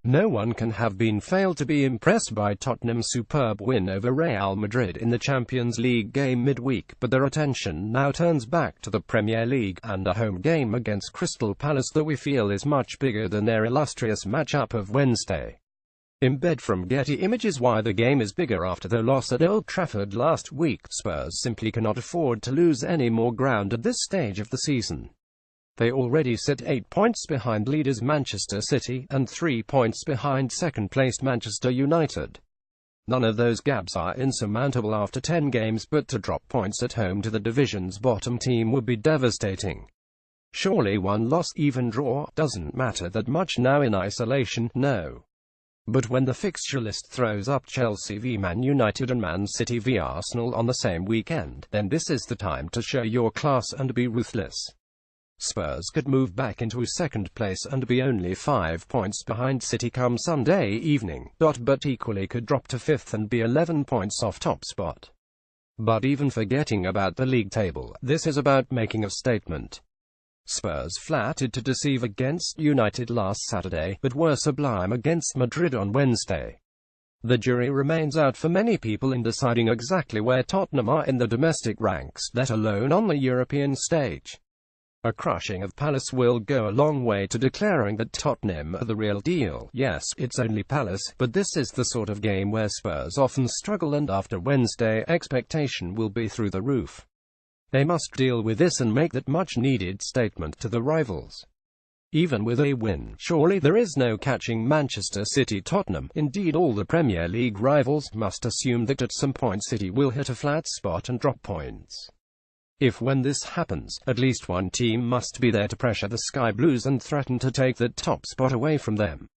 No one can have been failed to be impressed by Tottenham's superb win over Real Madrid in the Champions League game midweek, but their attention now turns back to the Premier League, and a home game against Crystal Palace that we feel is much bigger than their illustrious match-up of Wednesday. Embed from Getty Images why the game is bigger after their loss at Old Trafford last week. Spurs simply cannot afford to lose any more ground at this stage of the season. They already sit 8 points behind leaders Manchester City, and 3 points behind second-placed Manchester United. None of those gaps are insurmountable after 10 games, but to drop points at home to the division's bottom team would be devastating. Surely one loss, even draw, doesn't matter that much now in isolation, no. But when the fixture list throws up Chelsea v Man United and Man City v Arsenal on the same weekend, then this is the time to show your class and be ruthless. Spurs could move back into second place and be only 5 points behind City come Sunday evening, but equally could drop to 5th and be 11 points off top spot. But even forgetting about the league table, this is about making a statement. Spurs flattered to deceive against United last Saturday, but were sublime against Madrid on Wednesday. The jury remains out for many people in deciding exactly where Tottenham are in the domestic ranks, let alone on the European stage. A crushing of Palace will go a long way to declaring that Tottenham are the real deal. Yes, it's only Palace, but this is the sort of game where Spurs often struggle, and after Wednesday, expectation will be through the roof. They must deal with this and make that much-needed statement to the rivals. Even with a win, surely there is no catching Manchester City. Tottenham, indeed all the Premier League rivals, must assume that at some point City will hit a flat spot and drop points. If when this happens, at least one team must be there to pressure the Sky Blues and threaten to take that top spot away from them.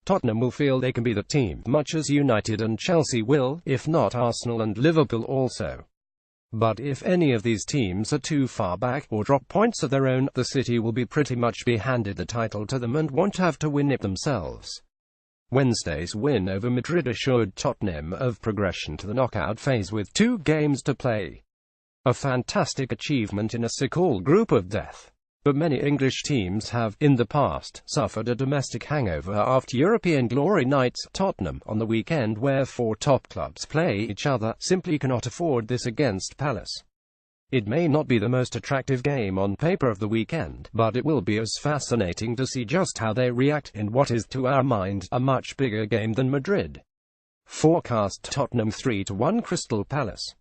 Tottenham will feel they can be the team, much as United and Chelsea will, if not Arsenal and Liverpool also. But if any of these teams are too far back, or drop points of their own, the City will be pretty much be handed the title to them and won't have to win it themselves. Wednesday's win over Madrid assured Tottenham of progression to the knockout phase with 2 games to play. A fantastic achievement in a so-called group of death. But many English teams have, in the past, suffered a domestic hangover after European glory nights. Tottenham, on the weekend where 4 top clubs play each other, simply cannot afford this against Palace. It may not be the most attractive game on paper of the weekend, but it will be as fascinating to see just how they react in what is, to our mind, a much bigger game than Madrid. Forecast: Tottenham 3-1 Crystal Palace.